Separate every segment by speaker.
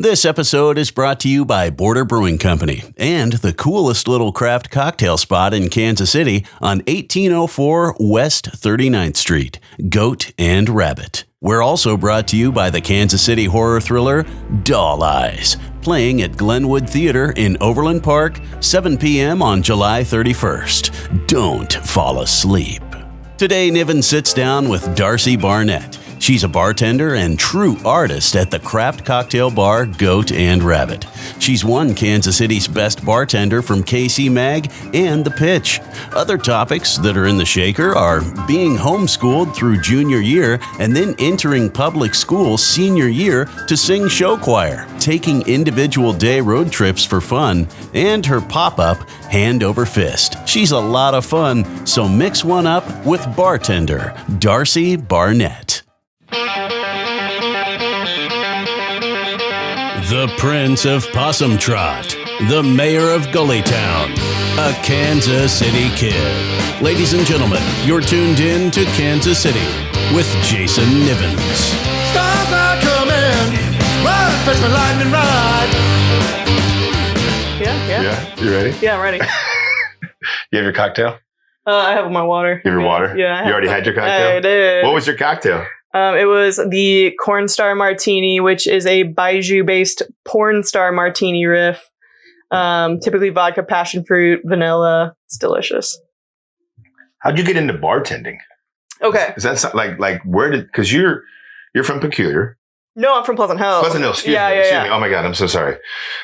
Speaker 1: This episode is brought to you by Border Brewing Company and the coolest little craft cocktail spot in Kansas City on 1804 West 39th Street, Goat and Rabbit. We're also brought to you by the Kansas City horror thriller Doll Eyes, playing at Glenwood Theater in Overland Park, 7 p.m. on July 31st. Don't fall asleep. Today, Niven sits down with Darcy Barnett. She's a bartender and true artist at the craft cocktail bar Goat and Rabbit. She's won Kansas City's Best Bartender from KC Mag and The Pitch. Other topics that are in the shaker are being homeschooled through junior year and then entering public school senior year to sing show choir, taking individual day road trips for fun, and her pop-up Hand Over Fist. She's a lot of fun, so mix one up with bartender Darcy Barnett. The Prince of Possum Trot, the Mayor of Gullytown, a Kansas City kid. Ladies and gentlemen, you're tuned in to Kansas City with Jason Nivens.
Speaker 2: Stars are coming, ride, fetch my lightning ride.
Speaker 3: Yeah. You ready?
Speaker 4: Yeah, I'm ready.
Speaker 3: You have your cocktail?
Speaker 4: I have my water.
Speaker 3: You have your water?
Speaker 4: Yeah.
Speaker 3: You already had your cocktail?
Speaker 4: I did.
Speaker 3: What was your cocktail?
Speaker 4: It was the Corn Star Martini, which is a Baijiu-based porn star martini riff. Typically vodka, passion fruit, vanilla. It's delicious.
Speaker 3: How'd you get into bartending?
Speaker 4: Okay.
Speaker 3: Is that like where did, because you're from Peculiar.
Speaker 4: No, I'm from Pleasant Hill.
Speaker 3: Pleasant Hill, excuse me. Oh my God, I'm so sorry.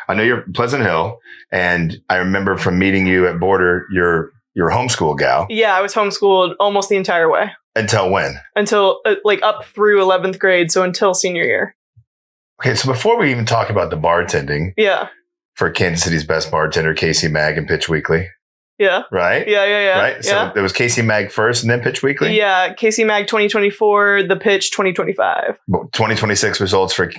Speaker 3: I know you're Pleasant Hill, and I remember from meeting you at Border, you're a homeschool gal.
Speaker 4: Yeah, I was homeschooled almost the entire way.
Speaker 3: Until when?
Speaker 4: Until up through 11th grade, so until senior year.
Speaker 3: Okay, so before we even talk about the bartending.
Speaker 4: Yeah.
Speaker 3: For Kansas City's Best Bartender, KC Mag and Pitch Weekly.
Speaker 4: Yeah.
Speaker 3: Right?
Speaker 4: Yeah.
Speaker 3: Right? So there was KC Mag first and then Pitch Weekly?
Speaker 4: Yeah, KC Mag 2024, The Pitch 2025.
Speaker 3: 2026 results for...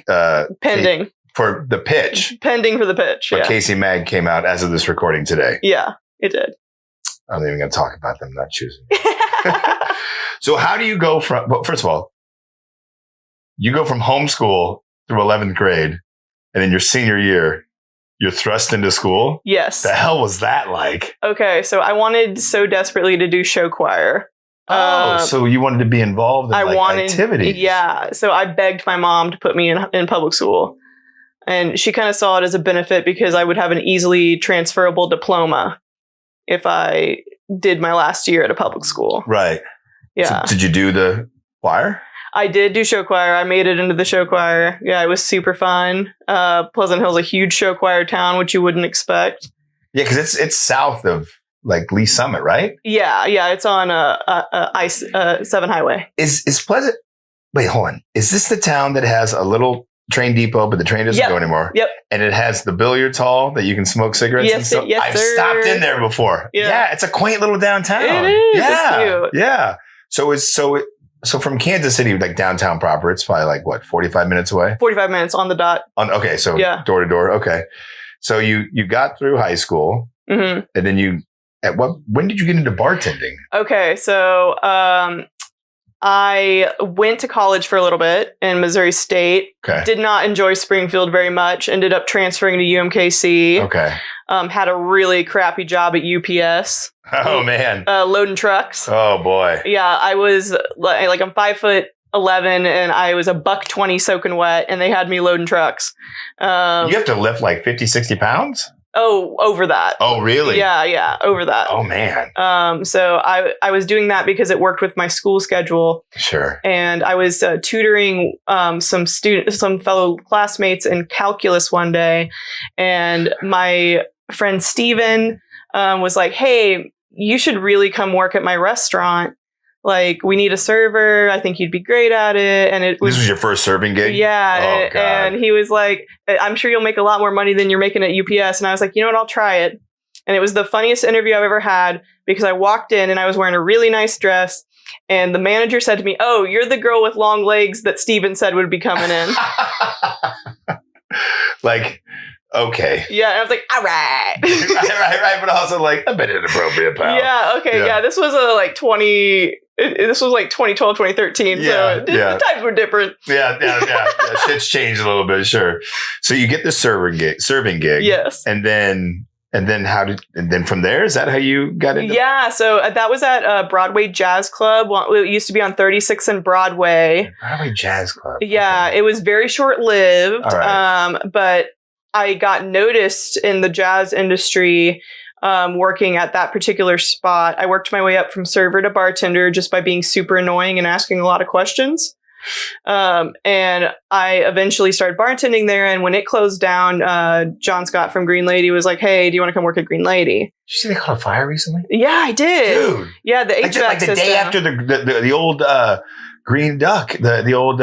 Speaker 4: Pending.
Speaker 3: For The Pitch.
Speaker 4: Pending for The Pitch,
Speaker 3: But KC Mag came out as of this recording today.
Speaker 4: Yeah, it did.
Speaker 3: I'm not even going to talk about them not choosing. So how do you go from... Well, first of all, you go from homeschool through 11th grade, and in your senior year, you're thrust into school?
Speaker 4: Yes.
Speaker 3: The hell was that like?
Speaker 4: Okay, so I wanted so desperately to do show choir.
Speaker 3: So you wanted to be involved in activities.
Speaker 4: Yeah, so I begged my mom to put me in public school. And she kind of saw it as a benefit because I would have an easily transferable diploma if I did my last year at a public school.
Speaker 3: Right.
Speaker 4: Yeah.
Speaker 3: So did you do the choir?
Speaker 4: I did do show choir. I made it into the show choir. Yeah, it was super fun. Pleasant Hill's a huge show choir town, which you wouldn't expect.
Speaker 3: Yeah, because it's south of Lee Summit, right?
Speaker 4: Yeah, it's on I-7 highway.
Speaker 3: Is Pleasant? Wait, hold on. Is this the town that has a little train depot, but the train doesn't go anymore?
Speaker 4: Yep.
Speaker 3: And it has the billiards hall that you can smoke cigarettes in?
Speaker 4: Yes, yes,
Speaker 3: I've
Speaker 4: sir.
Speaker 3: stopped in there before. Yeah, it's a quaint little downtown.
Speaker 4: It is.
Speaker 3: Yeah,
Speaker 4: it's cute.
Speaker 3: Yeah. So from Kansas City, downtown proper, it's probably 45 minutes away?
Speaker 4: 45 minutes on the dot.
Speaker 3: Okay, so door to door. Okay. So you got through high school, and then when did you get into bartending?
Speaker 4: Okay, so I went to college for a little bit in Missouri State.
Speaker 3: Okay.
Speaker 4: Did not enjoy Springfield very much. Ended up transferring to UMKC.
Speaker 3: Okay.
Speaker 4: Had a really crappy job at UPS.
Speaker 3: Oh, man.
Speaker 4: Loading trucks.
Speaker 3: Oh, boy.
Speaker 4: Yeah, I was I'm 5'11" and I was $120 soaking wet, and they had me loading trucks.
Speaker 3: You have to lift 50, 60 pounds?
Speaker 4: Oh, over that.
Speaker 3: Oh, really?
Speaker 4: Yeah, over that.
Speaker 3: Oh, man.
Speaker 4: So I was doing that because it worked with my school schedule.
Speaker 3: Sure.
Speaker 4: And I was tutoring some fellow classmates in calculus one day, and my friend Steven was like, "Hey, you should really come work at my restaurant. We need a server. I think you'd be great at it." And this
Speaker 3: was your first serving gig?
Speaker 4: Yeah.
Speaker 3: Oh, God.
Speaker 4: And he was like, "I'm sure you'll make a lot more money than you're making at UPS." And I was like, "You know what? I'll try it." And it was the funniest interview I've ever had because I walked in and I was wearing a really nice dress. And the manager said to me, "Oh, you're the girl with long legs that Steven said would be coming in."
Speaker 3: Okay.
Speaker 4: Yeah, and I was like, all right.
Speaker 3: right, but also a bit inappropriate, pal.
Speaker 4: Yeah, okay, yeah. This was a This was like 2012, 2013.
Speaker 3: Yeah,
Speaker 4: so the times were different.
Speaker 3: Yeah. Shit's changed a little bit, sure. So you get the serving gig.
Speaker 4: Yes.
Speaker 3: And then from there, is that how you got into?
Speaker 4: Yeah. So that was at Broadway Jazz Club. Well, it used to be on 36th and Broadway.
Speaker 3: Broadway Jazz Club.
Speaker 4: Yeah.
Speaker 3: Okay.
Speaker 4: It was very short lived.
Speaker 3: All right.
Speaker 4: But I got noticed in the jazz industry working at that particular spot. I worked my way up from server to bartender just by being super annoying and asking a lot of questions. And I eventually started bartending there. And when it closed down, John Scott from Green Lady was like, "Hey, do you want to come work at Green Lady?"
Speaker 3: Did you see they caught a fire recently?
Speaker 4: Yeah, I did.
Speaker 3: Dude.
Speaker 4: Yeah, the HVAC
Speaker 3: like the
Speaker 4: system.
Speaker 3: day after the old Green Duck, the old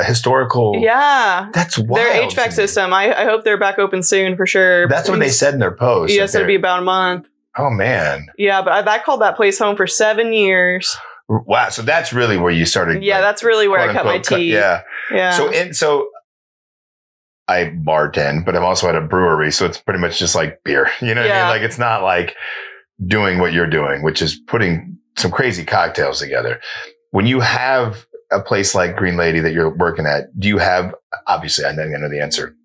Speaker 3: historical.
Speaker 4: Yeah.
Speaker 3: That's wild.
Speaker 4: Their HVAC system. I hope they're back open soon for sure.
Speaker 3: That's what they said in their post.
Speaker 4: Yes, it'll be about a month.
Speaker 3: Oh, man.
Speaker 4: Yeah, but I called that place home for 7 years.
Speaker 3: Wow. So that's really where you started.
Speaker 4: Yeah, that's really where I cut my teeth.
Speaker 3: Yeah. So I bartend, but I'm also at a brewery. So it's pretty much just like beer. You know what I mean? Like, it's not like doing what you're doing, which is putting some crazy cocktails together. When you have a place like Green Lady that you're working at, do you have, obviously, I know the answer.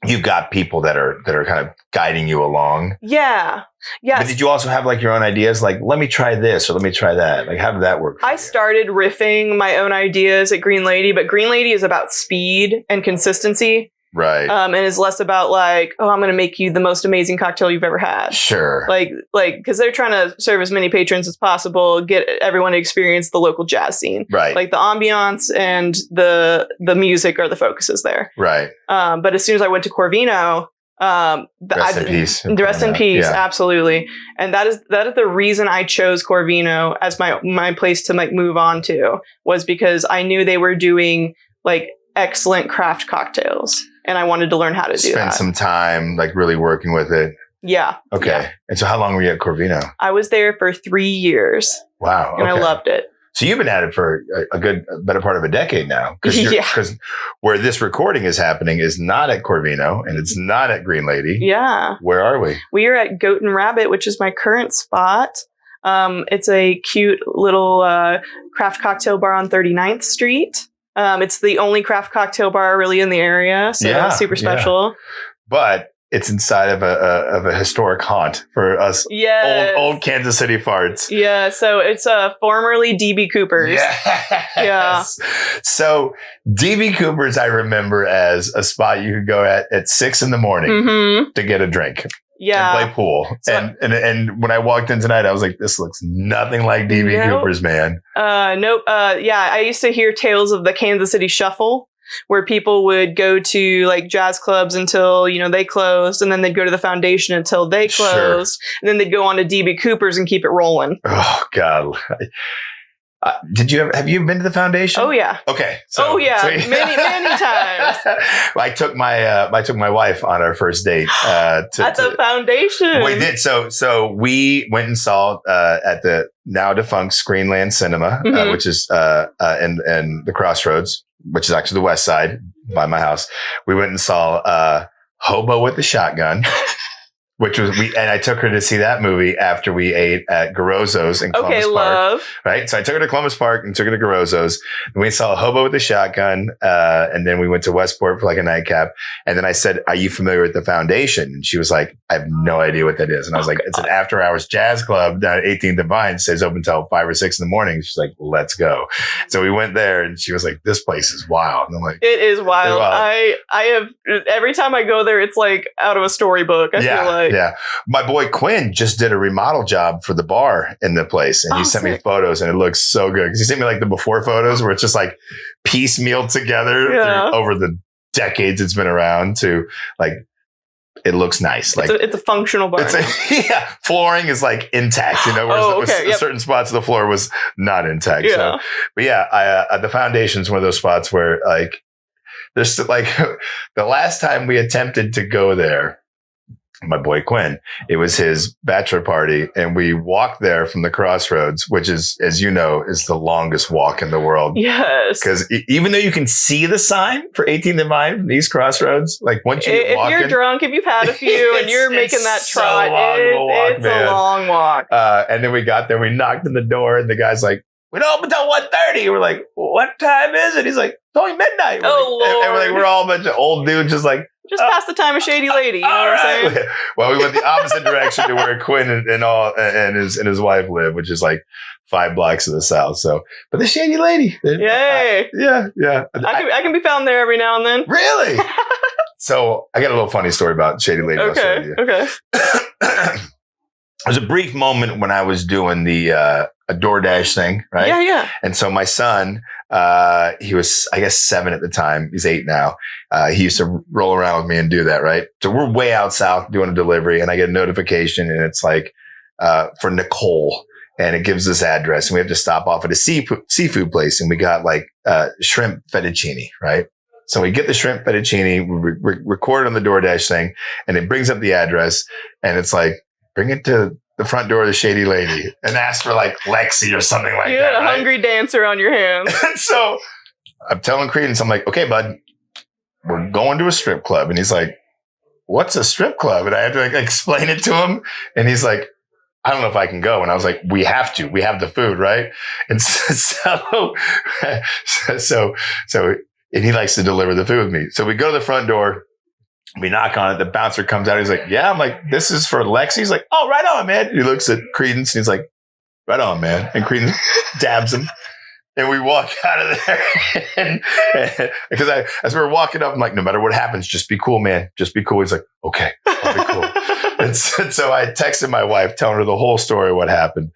Speaker 3: You've got people that are kind of guiding you along.
Speaker 4: Yeah. Yes.
Speaker 3: But did you also have like your own ideas? Like, let me try this or let me try that. Like, how did that work?
Speaker 4: I started riffing my own ideas at Green Lady, but Green Lady is about speed and consistency.
Speaker 3: Right.
Speaker 4: And is less about like, oh, I'm going to make you the most amazing cocktail you've ever had.
Speaker 3: Sure.
Speaker 4: Like, because they're trying to serve as many patrons as possible, get everyone to experience the local jazz scene.
Speaker 3: Right.
Speaker 4: Like the ambiance and the music are the focuses there.
Speaker 3: Right.
Speaker 4: But as soon as I went to Corvino,
Speaker 3: rest in peace.
Speaker 4: Rest in peace, absolutely. And that is the reason I chose Corvino as my place to like move on to, was because I knew they were doing like excellent craft cocktails. And I wanted to learn how to do that.
Speaker 3: Spend some time like really working with it.
Speaker 4: Yeah.
Speaker 3: Okay.
Speaker 4: Yeah.
Speaker 3: And so how long were you at Corvino?
Speaker 4: I was there for 3 years.
Speaker 3: Wow. Okay.
Speaker 4: And I loved it.
Speaker 3: So you've been at it for a better part of a decade now. Because where this recording is happening is not at Corvino and it's not at Green Lady.
Speaker 4: Yeah.
Speaker 3: Where are we?
Speaker 4: We are at Goat and Rabbit, which is my current spot. It's a cute little craft cocktail bar on 39th Street. It's the only craft cocktail bar really in the area, so it's super special.
Speaker 3: Yeah. But it's inside of a historic haunt for us old Kansas City farts.
Speaker 4: Yeah, so it's formerly DB Cooper's.
Speaker 3: Yes.
Speaker 4: Yeah.
Speaker 3: So DB Cooper's I remember as a spot you could go at 6 a.m. to get a drink.
Speaker 4: Yeah.
Speaker 3: And play pool. So, and when I walked in tonight, I was like, this looks nothing like DB Cooper's, man.
Speaker 4: Nope. Yeah, I used to hear tales of the Kansas City Shuffle, where people would go to like jazz clubs until, they closed, and then they'd go to the Foundation until they closed, and then they'd go on to DB Cooper's and keep it rolling.
Speaker 3: Oh, God. Have you been to the Foundation?
Speaker 4: Oh yeah.
Speaker 3: Okay.
Speaker 4: Many times.
Speaker 3: I took my wife on our first date at the
Speaker 4: Foundation.
Speaker 3: We did. So we went and saw at the now defunct Screenland Cinema, which is in the Crossroads, which is actually the west side by my house. We went and saw Hobo with the Shotgun. Which was and I took her to see that movie after we ate at Garozzo's in Columbus Park. Right. So I took her to Columbus Park and took her to Garozzo's, and we saw Hobo with the Shotgun. And then we went to Westport for like a nightcap. And then I said, "Are you familiar with the Foundation?" And she was like, "I have no idea what that is." And I was like, "It's an after hours jazz club down at 18th and Vine. Says open until 5 or 6 in the morning." She's like, "Let's go." So we went there and she was like, "This place is wild." And I'm like,
Speaker 4: "It is wild." I have, every time I go there, it's like out of a storybook. I feel like.
Speaker 3: Yeah. My boy Quinn just did a remodel job for the bar in the place, and he sent me photos, and it looks so good. Because he sent me like the before photos where it's just like piecemeal together over the decades it's been around to like, it looks nice. Like
Speaker 4: it's a functional bar.
Speaker 3: Flooring is like intact, whereas certain spots of the floor was not intact.
Speaker 4: Yeah.
Speaker 3: So, but the Foundation is one of those spots where like, there's like the last time we attempted to go there, my boy Quinn. It was his bachelor party, and we walked there from the Crossroads, which is, as you know, is the longest walk in the world.
Speaker 4: Yes.
Speaker 3: Because even though you can see the sign for 18th and Vine from these Crossroads, like once you get
Speaker 4: if
Speaker 3: walking,
Speaker 4: you're drunk, if you've had a few and you're making that
Speaker 3: so
Speaker 4: trot,
Speaker 3: long of a walk,
Speaker 4: it's
Speaker 3: man.
Speaker 4: a long walk.
Speaker 3: And then we got there, we knocked on the door, and the guy's like, "We don't open until 1:30." We're like, "What time is it?" He's like, "It's only midnight." And we're like, we're all a bunch of old dudes, just
Speaker 4: past the time of Shady Lady. You know what I'm saying?
Speaker 3: Well, we went the opposite direction to where Quinn and his wife live, which is like 5 blocks to the south. So, but the Shady Lady,
Speaker 4: Yay!
Speaker 3: yeah.
Speaker 4: I can be found there every now and then.
Speaker 3: Really? So I got a little funny story about Shady Lady.
Speaker 4: Okay.
Speaker 3: There's a brief moment when I was doing the a DoorDash thing, right?
Speaker 4: Yeah.
Speaker 3: And so my son, he was, I guess, 7 at the time. He's 8 now. He used to roll around with me and do that, right? So we're way out south doing a delivery, and I get a notification, and it's like for Nicole, and it gives this address, and we have to stop off at a seafood place, and we got like shrimp fettuccine, right? So we get the shrimp fettuccine, we record it on the DoorDash thing, and it brings up the address, and it's like, bring it to the front door of the Shady Lady and ask for like Lexi or something like
Speaker 4: you
Speaker 3: that.
Speaker 4: got a
Speaker 3: right?
Speaker 4: hungry dancer on your hands.
Speaker 3: And so I'm telling Credence, I'm like, "Okay, bud, we're going to a strip club." And he's like, "What's a strip club?" And I had to like explain it to him. And he's like, "I don't know if I can go." And I was like, "We have to. We have the food, right?" And and he likes to deliver the food with me. So we go to the front door. We knock on it. The bouncer comes out. He's like, "Yeah." I'm like, "This is for Lexi." He's like, "Oh, right on, man." He looks at Credence and he's like, "Right on, man." And Credence dabs him. And we walk out of there. and because as we were walking up, I'm like, "No matter what happens, just be cool, man. Just be cool." He's like, "Okay, I'll be cool." and so I texted my wife, telling her the whole story of what happened.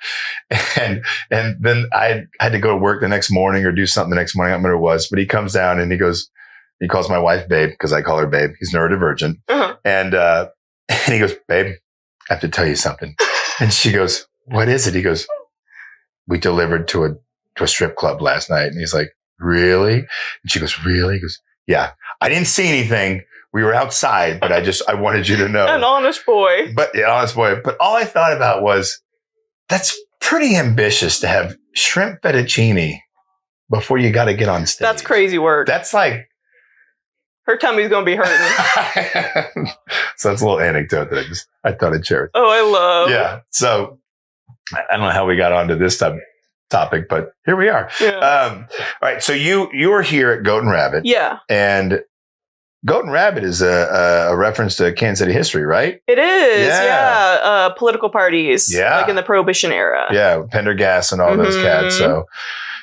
Speaker 3: And then I had to go to work the next morning or do something the next morning. I don't remember what it was. But he comes down and he calls my wife babe, because I call her babe. He's neurodivergent.
Speaker 4: Uh-huh.
Speaker 3: And he goes, "Babe, I have to tell you something." And she goes, "What is it?" He goes, "We delivered to a strip club last night." And he's like, "Really?" And she goes, "Really?" He goes, "Yeah. I didn't see anything. We were outside, but I wanted you to know."
Speaker 4: An honest boy.
Speaker 3: But all I thought about was, that's pretty ambitious to have shrimp fettuccine before you got to get on stage.
Speaker 4: That's crazy work.
Speaker 3: That's like,
Speaker 4: her tummy's going to be hurting.
Speaker 3: so that's a little anecdote that I thought I'd share.
Speaker 4: Oh, I love.
Speaker 3: Yeah. So I don't know how we got onto this topic, but here we are.
Speaker 4: Yeah.
Speaker 3: All right. So you were here at Goat and Rabbit.
Speaker 4: Yeah.
Speaker 3: And Goat and Rabbit is a reference to Kansas City history, right?
Speaker 4: It is. Yeah. Political parties.
Speaker 3: Yeah.
Speaker 4: Like in the Prohibition era.
Speaker 3: Yeah. Pendergast and all those cats.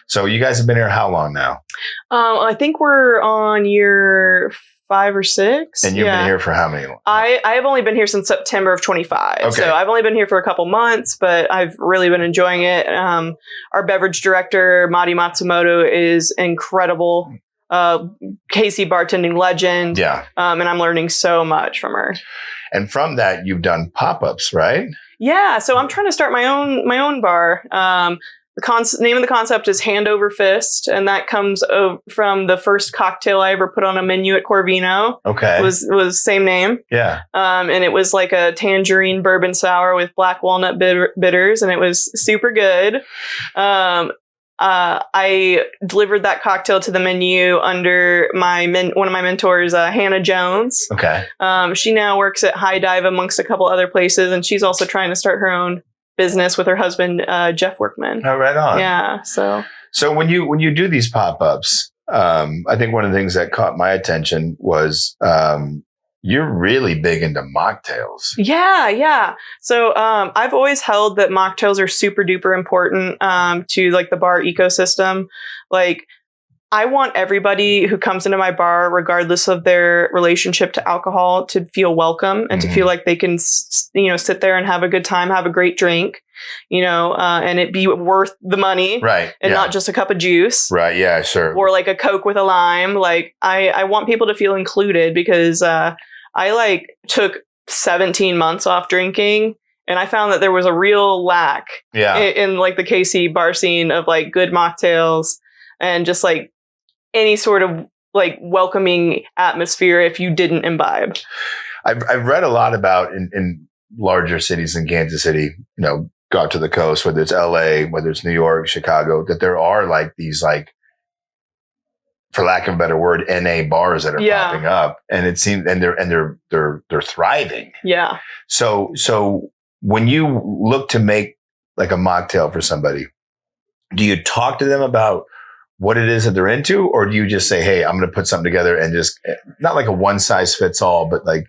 Speaker 3: So you guys have been here how long now?
Speaker 4: I think we're on year 5 or 6.
Speaker 3: And you've been here for how many?
Speaker 4: I have only been here since September of 25.
Speaker 3: Okay.
Speaker 4: So I've only been here for a couple months, but I've really been enjoying it. Our beverage director, Mari Matsumoto, is incredible. Casey bartending legend.
Speaker 3: Yeah.
Speaker 4: And I'm learning so much from her.
Speaker 3: And from that, you've done pop-ups, right?
Speaker 4: Yeah. So I'm trying to start my own bar. The name of the concept is Hand Over Fist, and that comes from the first cocktail I ever put on a menu at Corvino.
Speaker 3: Okay.
Speaker 4: Was same name.
Speaker 3: Yeah.
Speaker 4: And it was like a tangerine bourbon sour with black walnut bitters, and it was super good. I delivered that cocktail to the menu under one of my mentors, Hannah Jones.
Speaker 3: Okay.
Speaker 4: She now works at High Dive amongst a couple other places, and she's also trying to start her own business with her husband, Jeff Workman.
Speaker 3: Oh, right on.
Speaker 4: Yeah. So
Speaker 3: when you do these pop-ups, I think one of the things that caught my attention was you're really big into mocktails.
Speaker 4: Yeah. So I've always held that mocktails are super duper important to like the bar ecosystem. Like, I want everybody who comes into my bar, regardless of their relationship to alcohol, to feel welcome and to feel like they can, sit there and have a good time, have a great drink, and it be worth the money,
Speaker 3: right?
Speaker 4: And not just a cup of juice,
Speaker 3: right? Yeah, sure.
Speaker 4: Or like a Coke with a lime. Like I want people to feel included because I took 17 months off drinking. And I found that there was a real lack in like the KC bar scene of like good mocktails and just like any sort of like welcoming atmosphere if you didn't imbibe.
Speaker 3: I've read a lot about in larger cities in Kansas City, go out to the coast, whether it's LA, whether it's New York, Chicago, that there are like these, like, for lack of a better word, NA bars that are popping up, and it seems, and they're thriving.
Speaker 4: Yeah.
Speaker 3: So when you look to make like a mocktail for somebody, do you talk to them about what it is that they're into, or do you just say, hey, I'm going to put something together and just, not like a one size fits all, but like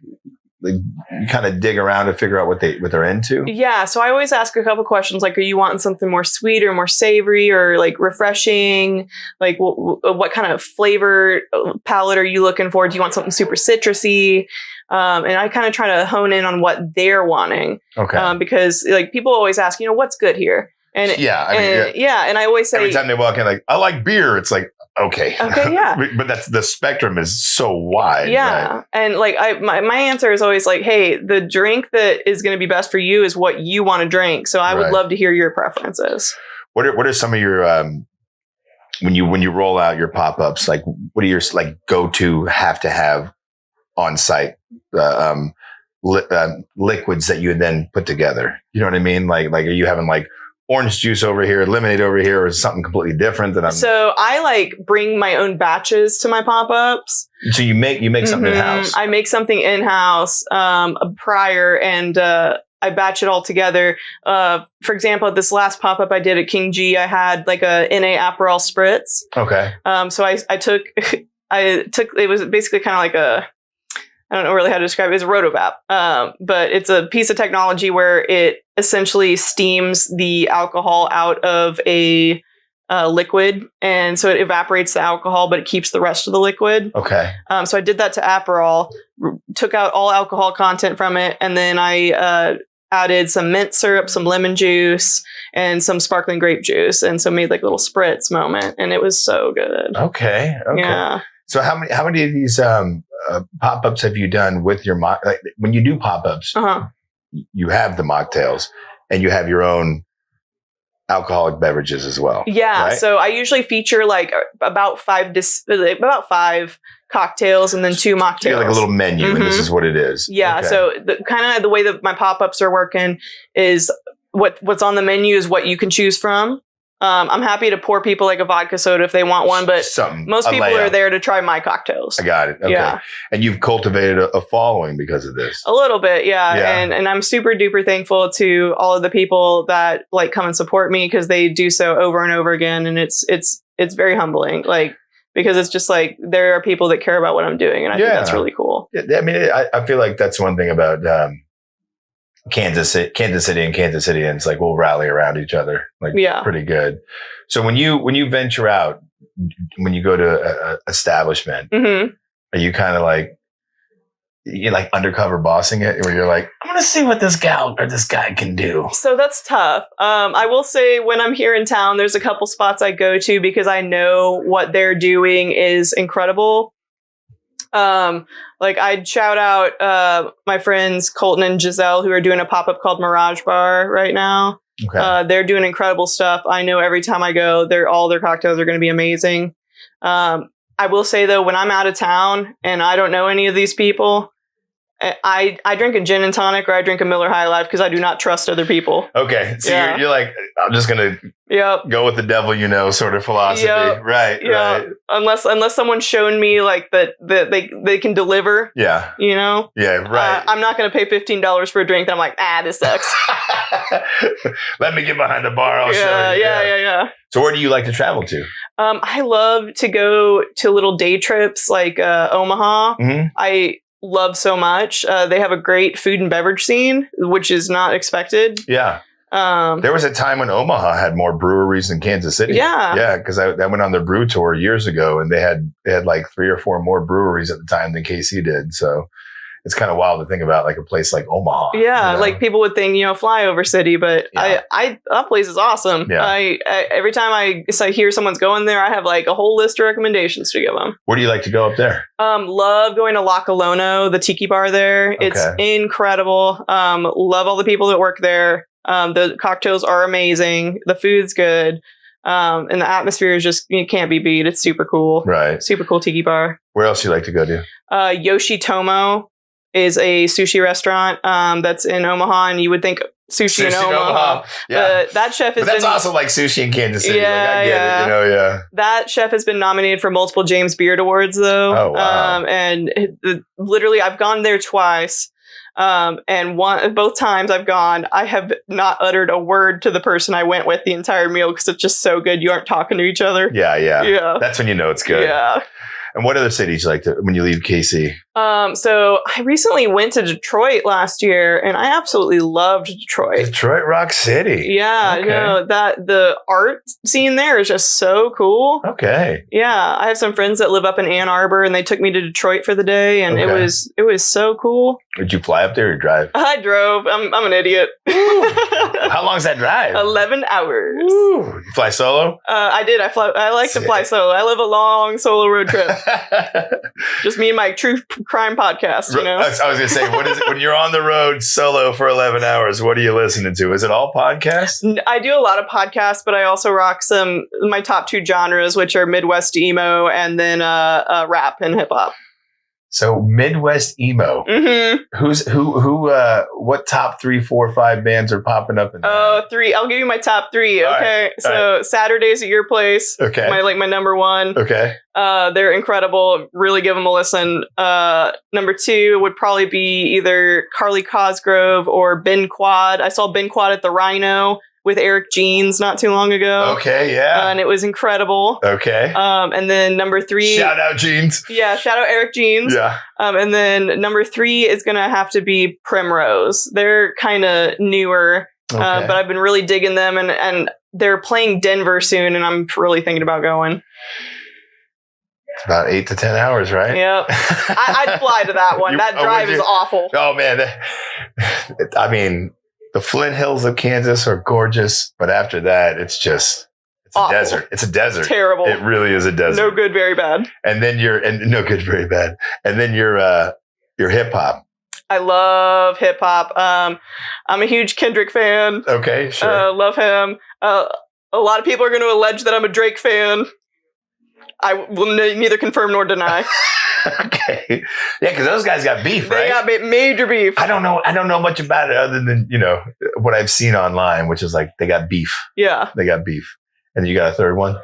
Speaker 3: you kind of dig around to figure out what they're into?
Speaker 4: Yeah. So I always ask a couple questions, like, are you wanting something more sweet or more savory or like refreshing? Like what kind of flavor palette are you looking for? Do you want something super citrusy? And I kind of try to hone in on what they're wanting. Okay. Because like people always ask, what's good here? And and I always say,
Speaker 3: every time they walk in, like, I like beer. It's like, okay,
Speaker 4: yeah.
Speaker 3: But that's, the spectrum is so wide.
Speaker 4: Yeah. Right? And like my answer is always like, hey, the drink that is going to be best for you is what you want to drink. So I would love to hear your preferences.
Speaker 3: What are some of your when you roll out your pop-ups, like what are your like go-to have to have on site liquids that you then put together? You know what I mean? Like are you having like orange juice over here, lemonade over here, or something completely different that I'm... So
Speaker 4: I like bring my own batches to my pop-ups.
Speaker 3: So you make something in-house?
Speaker 4: I make something in-house prior, and I batch it all together. For example, at this last pop-up I did at King G, I had like a NA Aperol Spritz.
Speaker 3: Okay.
Speaker 4: So I took, it was basically kind of like I don't know really how to describe it. It's a rotovap. But it's a piece of technology where it essentially steams the alcohol out of a liquid. And so it evaporates the alcohol, but it keeps the rest of the liquid.
Speaker 3: Okay.
Speaker 4: So I did that to Aperol, took out all alcohol content from it. And then I added some mint syrup, some lemon juice, and some sparkling grape juice. And so made like a little spritz moment. And it was so good.
Speaker 3: Okay. Yeah. So how many of these pop-ups have you done with your like when you do pop-ups, you have the mocktails and you have your own alcoholic beverages as well.
Speaker 4: Yeah. Right? So I usually feature like about five cocktails and then 2 mocktails.
Speaker 3: You have like a little menu and this is what it is.
Speaker 4: Yeah. Okay. So the way that my pop-ups are working is what's on the menu is what you can choose from. I'm happy to pour people like a vodka soda if they want one, but most people are there to try my cocktails.
Speaker 3: I got it. Okay. Yeah. And you've cultivated a following because of this.
Speaker 4: A little bit, yeah. And I'm super duper thankful to all of the people that like come and support me because they do so over and over again, and it's very humbling. Like because it's just like there are people that care about what I'm doing, and I think that's really cool.
Speaker 3: Yeah, I mean, I feel like that's one thing about Kansas City and Kansas Cityans, like we'll rally around each other, like pretty good. So when you venture out, when you go to a establishment, are you kind of like you're like undercover bossing it, where you're like, I'm gonna see what this gal or this guy can do?
Speaker 4: So that's tough. I will say when I'm here in town, there's a couple spots I go to because I know what they're doing is incredible. Like I'd shout out my friends Colton and Giselle who are doing a pop-up called Mirage Bar right now. Okay. They're doing incredible stuff. I know every time I go, all their cocktails are going to be amazing. I will say though, when I'm out of town and I don't know any of these people, I drink a gin and tonic or I drink a Miller High Life because I do not trust other people.
Speaker 3: Okay. So you're like, I'm just going to go with the devil, sort of philosophy. Right.
Speaker 4: Yeah. Right. Unless someone's shown me like that they can deliver.
Speaker 3: Yeah. Yeah. Right.
Speaker 4: I'm not going to pay $15 for a drink that I'm like, this sucks.
Speaker 3: Let me get behind the bar. I'll show you.
Speaker 4: Yeah.
Speaker 3: So where do you like to travel to?
Speaker 4: I love to go to little day trips like Omaha. I love so much. They have a great food and beverage scene, which is not expected.
Speaker 3: Yeah. There was a time when Omaha had more breweries than Kansas City.
Speaker 4: Yeah.
Speaker 3: Yeah. Because I went on their brew tour years ago and they had like 3 or 4 more breweries at the time than KC did. So it's kind of wild to think about like a place like Omaha.
Speaker 4: Yeah. Like people would think, flyover city, but that place is awesome. Yeah. Every time I hear someone's going there, I have like a whole list of recommendations to give them.
Speaker 3: Where do you like to go up there?
Speaker 4: Love going to La Colono, the tiki bar there. Okay. It's incredible. Love all the people that work there. The cocktails are amazing. The food's good. And the atmosphere is just, it can't be beat. It's super cool.
Speaker 3: Right.
Speaker 4: Super cool tiki bar.
Speaker 3: Where else do you like to go to?
Speaker 4: Yoshitomo. is a sushi restaurant that's in Omaha, and you would think sushi in Omaha.
Speaker 3: Yeah.
Speaker 4: But that chef has
Speaker 3: But that's
Speaker 4: been
Speaker 3: also like sushi in Kansas City.
Speaker 4: Yeah,
Speaker 3: like, I get
Speaker 4: yeah.
Speaker 3: it, you know, yeah.
Speaker 4: That chef has been nominated for multiple James Beard Awards, though.
Speaker 3: Oh, wow.
Speaker 4: And literally, I've gone there twice. And both times I've gone, I have not uttered a word to the person I went with the entire meal because it's just so good. You aren't talking to each other.
Speaker 3: Yeah, yeah.
Speaker 4: Yeah.
Speaker 3: That's when you know it's good.
Speaker 4: Yeah.
Speaker 3: And what other cities you like to, when you leave KC?
Speaker 4: So I recently went to Detroit last year, and I absolutely loved Detroit.
Speaker 3: Detroit Rock City.
Speaker 4: Yeah,
Speaker 3: Okay.
Speaker 4: no, that the art scene there is just so cool.
Speaker 3: Okay.
Speaker 4: Yeah, I have some friends that live up in Ann Arbor, and they took me to Detroit for the day, and
Speaker 3: Okay.
Speaker 4: it was so cool.
Speaker 3: Did you fly up there or drive?
Speaker 4: I drove. I'm an idiot.
Speaker 3: How long's that drive?
Speaker 4: 11 hours.
Speaker 3: Ooh. You fly solo?
Speaker 4: I did. I like to fly solo. I live a long solo road trip. Just me and my true crime podcast, you know?
Speaker 3: I was going to say, what is it when you're on the road solo for 11 hours? What are you listening to? Is it all podcasts?
Speaker 4: I do a lot of podcasts, but I also rock my top two genres, which are Midwest emo and then rap and hip hop.
Speaker 3: So Midwest emo.
Speaker 4: Mm-hmm.
Speaker 3: What top 3, 4, 5 bands are popping up in there?
Speaker 4: Oh, 3. I'll give you my top 3.
Speaker 3: All
Speaker 4: Okay.
Speaker 3: right.
Speaker 4: So Saturdays at Your Place.
Speaker 3: Okay.
Speaker 4: My number 1.
Speaker 3: Okay.
Speaker 4: They're incredible. Really give them a listen. Number 2 would probably be either Carly Cosgrove or Ben Quad. I saw Ben Quad at the Rhino with Eric Jeans not too long ago.
Speaker 3: Okay, yeah.
Speaker 4: And it was incredible.
Speaker 3: Okay.
Speaker 4: And then number 3.
Speaker 3: Shout out Jeans.
Speaker 4: Yeah, shout out Eric Jeans.
Speaker 3: Yeah.
Speaker 4: And then number 3 is going to have to be Primrose. They're kind of newer,
Speaker 3: Okay.
Speaker 4: but I've been really digging them, and they're playing Denver soon, and I'm really thinking about going.
Speaker 3: It's about 8 to 10 hours, right?
Speaker 4: Yep. I'd fly to that one. That drive is awful.
Speaker 3: Oh, man. I mean, the Flint Hills of Kansas are gorgeous, but after that, it's a
Speaker 4: Awful.
Speaker 3: desert. It's a desert.
Speaker 4: Terrible.
Speaker 3: It really is a desert.
Speaker 4: No good, very bad.
Speaker 3: And then no good, very bad. And then you're hip hop.
Speaker 4: I love hip hop. I'm a huge Kendrick fan.
Speaker 3: Okay, sure.
Speaker 4: Love him. A lot of people are going to allege that I'm a Drake fan. I will neither confirm nor deny.
Speaker 3: Okay. Yeah, because those guys got beef, right?
Speaker 4: They got major beef.
Speaker 3: I don't know much about it other than, what I've seen online, which is like they got beef.
Speaker 4: Yeah.
Speaker 3: They got beef. And you got a third one?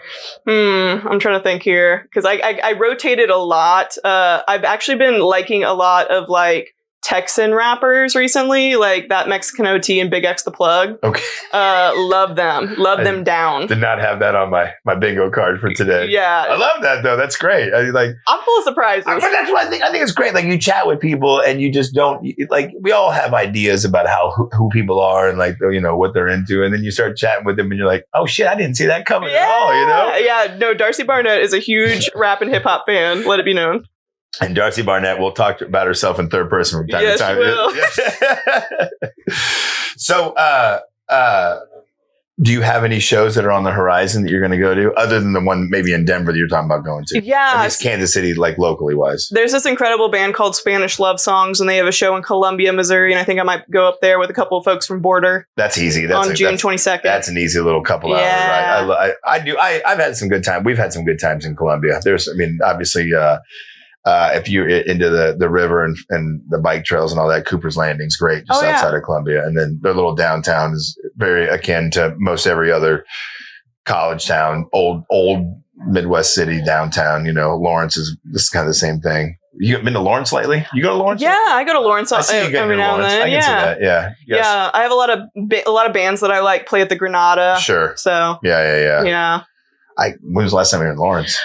Speaker 4: I'm trying to think here because I rotated a lot. I've actually been liking a lot of like Texan rappers recently, like that Mexican OT and Big X the Plug.
Speaker 3: Okay.
Speaker 4: Love them. Love them down.
Speaker 3: Did not have that on my bingo card for today.
Speaker 4: Yeah.
Speaker 3: I love that though. That's great.
Speaker 4: I'm full of surprises.
Speaker 3: But that's what I think. I think it's great. Like you chat with people and you just don't like. We all have ideas about who people are and like what they're into, and then you start chatting with them and you're like, oh shit, I didn't see that coming at all.
Speaker 4: Yeah. No, Darcy Barnett is a huge rap and hip hop fan. Let it be known.
Speaker 3: And Darcy Barnett will talk about herself in third person from time to time.
Speaker 4: Yes,
Speaker 3: So, do you have any shows that are on the horizon that you're going to go to, other than the one maybe in Denver that you're talking about going to?
Speaker 4: Yeah.
Speaker 3: At least Kansas City, like locally wise.
Speaker 4: There's this incredible band called Spanish Love Songs, and they have a show in Columbia, Missouri, and I think I might go up there with a couple of folks from Border.
Speaker 3: That's easy.
Speaker 4: On June 22nd.
Speaker 3: That's an easy little couple hour ride. I've had some good time. We've had some good times in Columbia. Obviously, if you're into the river and the bike trails and all that, Cooper's Landing's great just outside of Columbia. And then their little downtown is very akin to most every other college town, old Midwest city downtown. Lawrence is kind of the same thing. You been to Lawrence lately? You go to Lawrence?
Speaker 4: Yeah, I go to Lawrence every now and then.
Speaker 3: I can see that. Yeah. Yes.
Speaker 4: Yeah, I have a lot of bands that I like play at the Granada.
Speaker 3: Sure.
Speaker 4: So
Speaker 3: Yeah. When was the last time you were in Lawrence?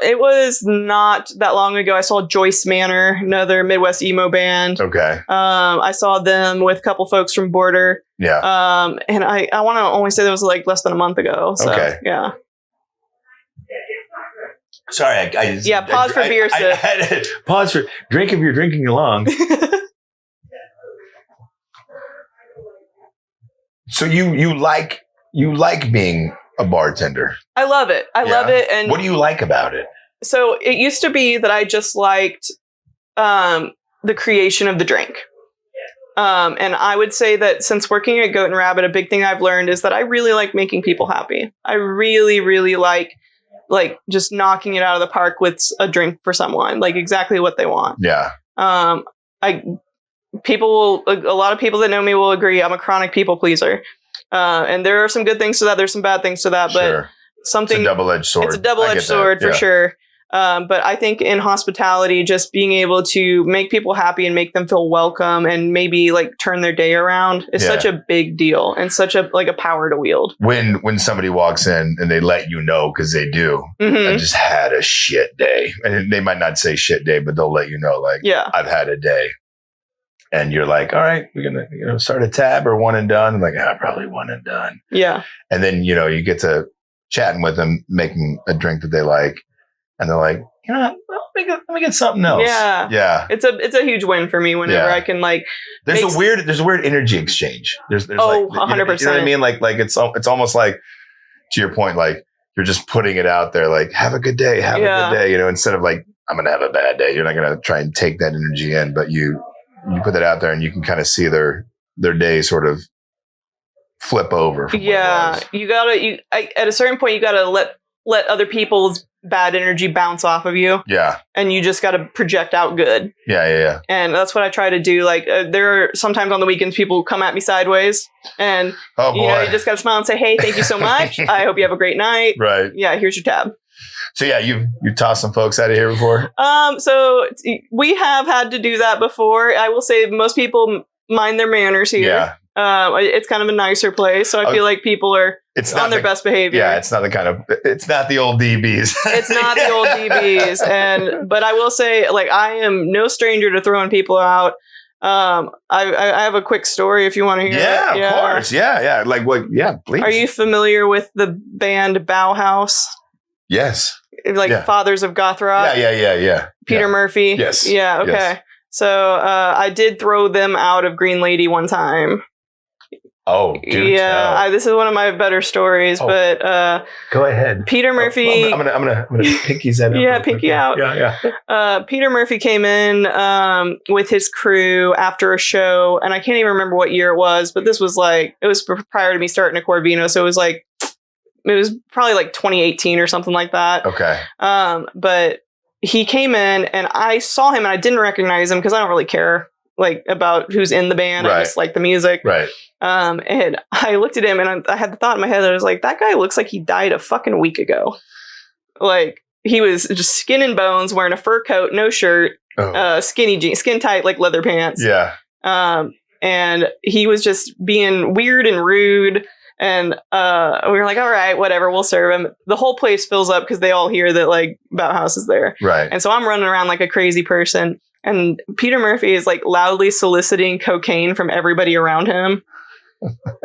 Speaker 4: It was not that long ago. I saw Joyce Manor, another Midwest emo band.
Speaker 3: Okay.
Speaker 4: I saw them with a couple folks from Border.
Speaker 3: Yeah.
Speaker 4: And I want to only say that was like less than a month ago. So,
Speaker 3: okay.
Speaker 4: Yeah.
Speaker 3: Sorry,
Speaker 4: pause for beer sip.
Speaker 3: Pause for drink if you're drinking along. So you like being a bartender?
Speaker 4: I love it. I love it. And
Speaker 3: what do you like about it?
Speaker 4: So it used to be that I just liked the creation of the drink. And I would say that since working at Goat and Rabbit, a big thing I've learned is that I really like making people happy. I really, really like just knocking it out of the park with a drink for someone, like exactly what they want.
Speaker 3: Yeah.
Speaker 4: a lot of people that know me will agree I'm a chronic people pleaser. And there are some good things to that. There's some bad things to that, but something,
Speaker 3: it's a double-edged sword.
Speaker 4: It's a double-edged sword for sure. But I think in hospitality, just being able to make people happy and make them feel welcome and maybe like turn their day around is such a big deal and such a power to wield.
Speaker 3: When somebody walks in and they let you know, because they do, I just had a shit day. And they might not say shit day, but they'll let you know, like, I've had a day. And you're like, all right, we're gonna start a tab or one and done. I'm like, probably one and done. Yeah. And then, you get to chatting with them, making a drink that they like. And they're like, let me get something else. Yeah. Yeah. It's
Speaker 4: a huge win for me whenever I can like.
Speaker 3: There's a weird energy exchange. There's
Speaker 4: 100%.
Speaker 3: You know what I mean? Like it's almost like, to your point, like you're just putting it out there, like, have a good day, have a good day, instead of like, I'm going to have a bad day. You're not going to try and take that energy in, but you put that out there and you can kind of see their day sort of flip over.
Speaker 4: You gotta, at a certain point, you gotta let other people's bad energy bounce off of you. Yeah. And you just got to project out good. Yeah. And that's what I try to do. Like there are sometimes on the weekends people come at me sideways and you just got to smile and say, hey, thank you so much. I hope you have a great night. Right. Yeah. Here's your tab.
Speaker 3: So yeah, you tossed some folks out of here before?
Speaker 4: So we have had to do that before. I will say most people mind their manners here. Yeah. It's kind of a nicer place, so I feel like people are on their best behavior.
Speaker 3: Yeah, it's not the old DBs.
Speaker 4: It's not the old DBs, but I will say, like, I am no stranger to throwing people out. I have a quick story if you want to hear.
Speaker 3: Yeah, of course. Yeah. Like, what? Yeah, please.
Speaker 4: Are you familiar with the band Bauhaus?
Speaker 3: Yes.
Speaker 4: Like Fathers of Goth Rock?
Speaker 3: Yeah.
Speaker 4: Peter Murphy?
Speaker 3: Yes.
Speaker 4: Yeah, okay. Yes. So I did throw them out of Green Lady one time.
Speaker 3: Oh,
Speaker 4: yeah. This is one of my better stories, but
Speaker 3: go ahead.
Speaker 4: Peter Murphy.
Speaker 3: I'm gonna pinky that up.
Speaker 4: Yeah, pinky out. Yeah. Peter Murphy came in with his crew after a show, and I can't even remember what year it was, but this was it was prior to me starting at Corvino, so it was probably like 2018 or something like that. Okay. But he came in, and I saw him, and I didn't recognize him because I don't really care about who's in the band. Right. I just like the music. Right. And I looked at him and I had the thought in my head that I was like, that guy looks like he died a fucking week ago. Like he was just skin and bones, wearing a fur coat, no shirt, skinny jeans, skin tight, like leather pants. Yeah. And he was just being weird and rude. And we were like, all right, whatever, we'll serve him. The whole place fills up because they all hear that Bauhaus is there. Right. And so I'm running around like a crazy person. And Peter Murphy is loudly soliciting cocaine from everybody around him.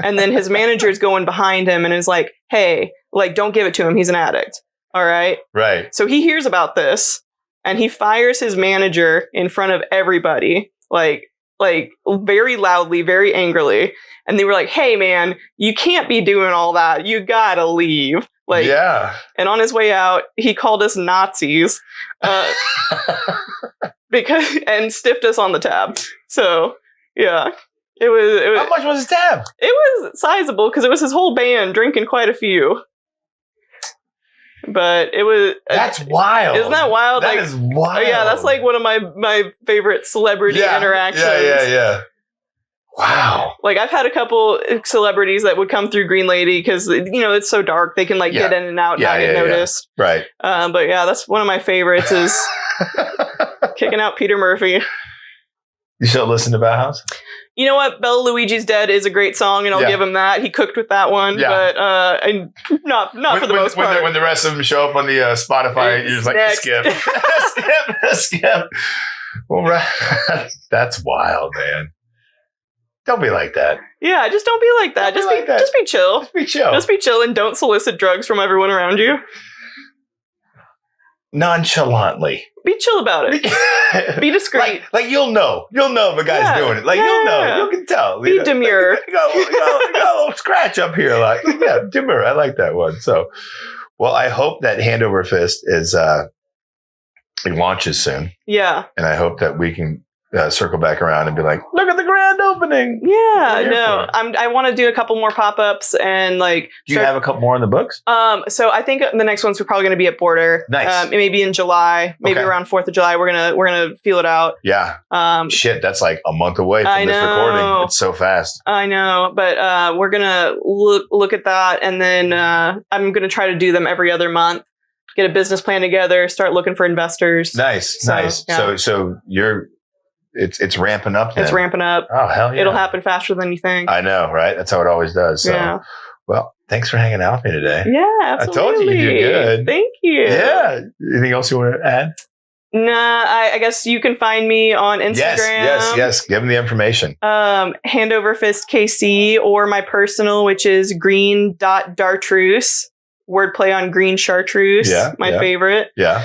Speaker 4: And then his manager's going behind him and is like, hey, don't give it to him. He's an addict. All right. Right. So he hears about this and he fires his manager in front of everybody, very loudly, very angrily. And they were like, hey, man, you can't be doing all that. You gotta leave. And on his way out, he called us Nazis. And stiffed us on the tab. So yeah, it was.
Speaker 3: How much was his tab?
Speaker 4: It was sizable because it was his whole band drinking quite a few. But it was.
Speaker 3: That's wild.
Speaker 4: Isn't that wild?
Speaker 3: That is wild.
Speaker 4: Oh, yeah, that's one of my favorite celebrity interactions.
Speaker 3: Yeah. Wow.
Speaker 4: I've had a couple celebrities that would come through Green Lady because, it's so dark. They can get in and out and not get noticed. Yeah. Right. But yeah, that's one of my favorites is kicking out Peter Murphy.
Speaker 3: You still listen to Bauhaus?
Speaker 4: You know what? Bella Luigi's Dead is a great song, and I'll give him that. He cooked with that one, but not for the most part.
Speaker 3: When the rest of them show up on the Spotify, you're just skip. Well, right. That's wild, man. Don't be like that.
Speaker 4: Yeah, just don't be like that. Just be chill.
Speaker 3: Just be chill.
Speaker 4: Just be chill and don't solicit drugs from everyone around you.
Speaker 3: Nonchalantly.
Speaker 4: Be chill about it. Be discreet.
Speaker 3: You'll know. You'll know if a guy's doing it. You'll know. You can tell.
Speaker 4: Be demure.
Speaker 3: You got a little scratch up here. Demure. I like that one. So, well, I hope that Hand Over Fist is it launches soon. Yeah. And I hope that we can circle back around and be like, look at the grand opening.
Speaker 4: Yeah,
Speaker 3: here
Speaker 4: no, I want to do a couple more pop-ups and like.
Speaker 3: Do you have a couple more in the books?
Speaker 4: So I think the next one's probably going to be at Border.
Speaker 3: Nice.
Speaker 4: Maybe in July, maybe around 4th of July. We're gonna feel it out.
Speaker 3: Yeah. Shit, that's like a month away from this recording. It's so fast.
Speaker 4: I know, but we're gonna look at that, and then I'm gonna try to do them every other month. Get a business plan together. Start looking for investors.
Speaker 3: Nice.
Speaker 4: Yeah.
Speaker 3: So it's ramping up. Then.
Speaker 4: It's ramping up.
Speaker 3: Oh hell yeah!
Speaker 4: It'll happen faster than you think.
Speaker 3: I know, right? That's how it always does. So.
Speaker 4: Yeah.
Speaker 3: Well, thanks for hanging out with me today.
Speaker 4: Yeah, absolutely.
Speaker 3: I told you did good.
Speaker 4: Thank you.
Speaker 3: Yeah. Anything else you want to add?
Speaker 4: Nah, I guess you can find me on Instagram.
Speaker 3: Yes. Give them the information.
Speaker 4: Hand over fist KC, or my personal, which is green.dartruce. Wordplay on green chartreuse.
Speaker 3: Yeah,
Speaker 4: my favorite.
Speaker 3: Yeah.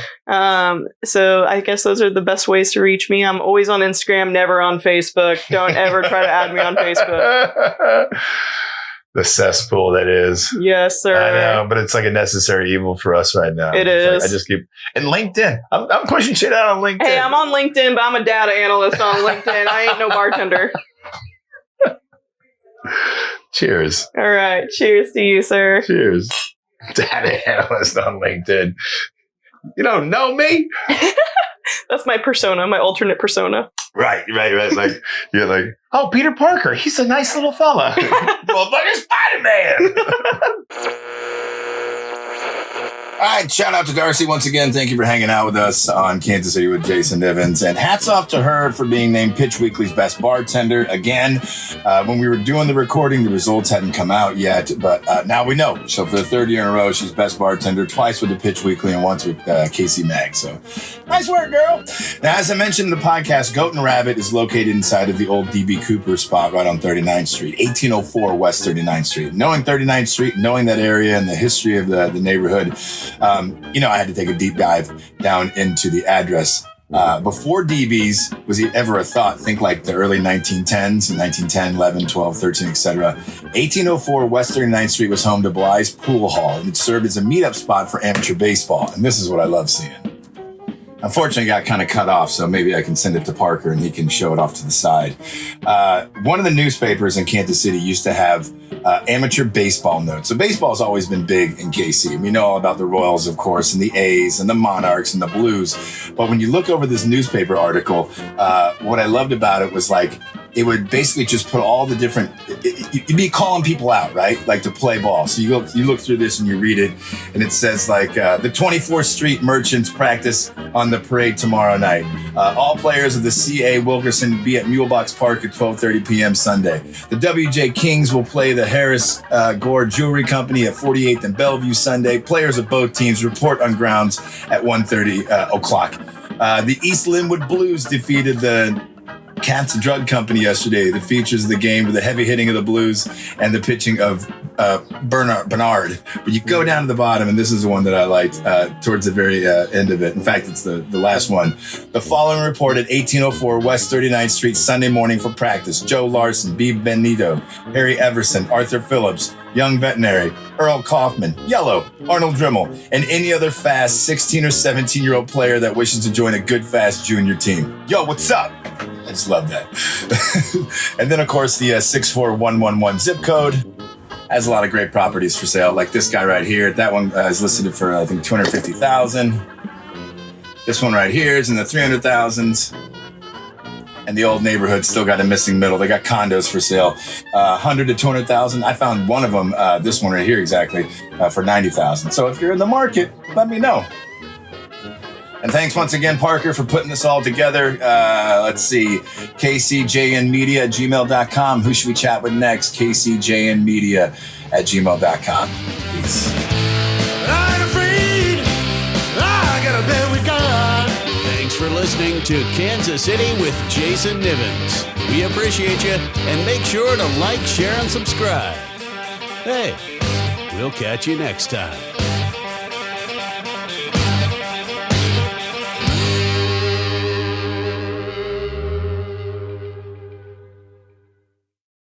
Speaker 4: So I guess those are the best ways to reach me. I'm always on Instagram, never on Facebook. Don't ever try to add me on Facebook.
Speaker 3: The cesspool that is.
Speaker 4: Yes, sir.
Speaker 3: I know, but it's like a necessary evil for us right now.
Speaker 4: It is.
Speaker 3: Like, I just keep and LinkedIn. I'm pushing shit out on LinkedIn.
Speaker 4: Hey, I'm on LinkedIn, but I'm a data analyst on LinkedIn. I ain't no bartender.
Speaker 3: Cheers.
Speaker 4: All right. Cheers to you, sir.
Speaker 3: Cheers. Data analyst on LinkedIn. You don't know me?
Speaker 4: That's my persona, my alternate persona.
Speaker 3: Right. Like you're like, oh, Peter Parker. He's a nice little fella. Motherfucker Spider-Man. All right, shout out to Darcy once again. Thank you for hanging out with us on Kansas City with Jason Nivens. And hats off to her for being named Pitch Weekly's best bartender. Again, when we were doing the recording, the results hadn't come out yet, but now we know. So for the third year in a row, she's best bartender, twice with the Pitch Weekly and once with KC Mag. So nice work, girl. Now, as I mentioned in the podcast, Goat and Rabbit is located inside of the old DB Cooper spot right on 39th Street, 1804 West 39th Street. Knowing 39th Street, knowing that area and the history of the neighborhood, I had to take a deep dive down into the address. Before DB's was ever a thought, think like the early 1910s, 1910, 11, 12, 13, etc. 1804 West 39th Street was home to Bly's Pool Hall, and it served as a meetup spot for amateur baseball. And this is what I love seeing. Unfortunately, it got kind of cut off, so maybe I can send it to Parker and he can show it off to the side. One of the newspapers in Kansas City used to have amateur baseball notes. So baseball has always been big in KC. We know all about the Royals, of course, and the A's and the Monarchs and the Blues. But when you look over this newspaper article, what I loved about it was like, it would basically just put all the different, you'd be calling people out, right? Like to play ball. So you look through this and you read it, and it says like, the 24th Street Merchants practice on the parade tomorrow night. All players of the C.A. Wilkerson be at Mulebox Park at 12:30 p.m. Sunday. The W.J. Kings will play the Harris Gore Jewelry Company at 48th and Bellevue Sunday. Players of both teams report on grounds at 1:30 o'clock. The East Linwood Blues defeated the Cats Drug Company yesterday. The features of the game were the heavy hitting of the Blues and the pitching of Bernard. But you go down to the bottom, and this is the one that I liked towards the very end of it. In fact, it's the last one. The following report at 1804 West 39th Street Sunday morning for practice. Joe Larson, B. Benito, Harry Everson, Arthur Phillips, Young Veterinary, Earl Kaufman, Yellow, Arnold Drimmel, and any other fast 16 or 17-year-old player that wishes to join a good, fast junior team. Yo, what's up? I just love that. And then, of course, the 64111 zip code has a lot of great properties for sale, like this guy right here. That one is listed for, I think, $250,000. This one right here is in the $300,000s. And the old neighborhood still got a missing middle. They got condos for sale, $100,000 to $200,000. I found one of them, this one right here exactly, for $90,000. So if you're in the market, let me know. And thanks once again, Parker, for putting this all together. Let's see, KCJNmedia@gmail.com. Who should we chat with next? KCJNmedia@gmail.com. Peace.
Speaker 2: I ain't afraid. I got a bed we got.
Speaker 1: Thanks for listening to Kansas City with Jason Nivens. We appreciate you, and make sure to like, share, and subscribe. Hey, we'll catch you next time.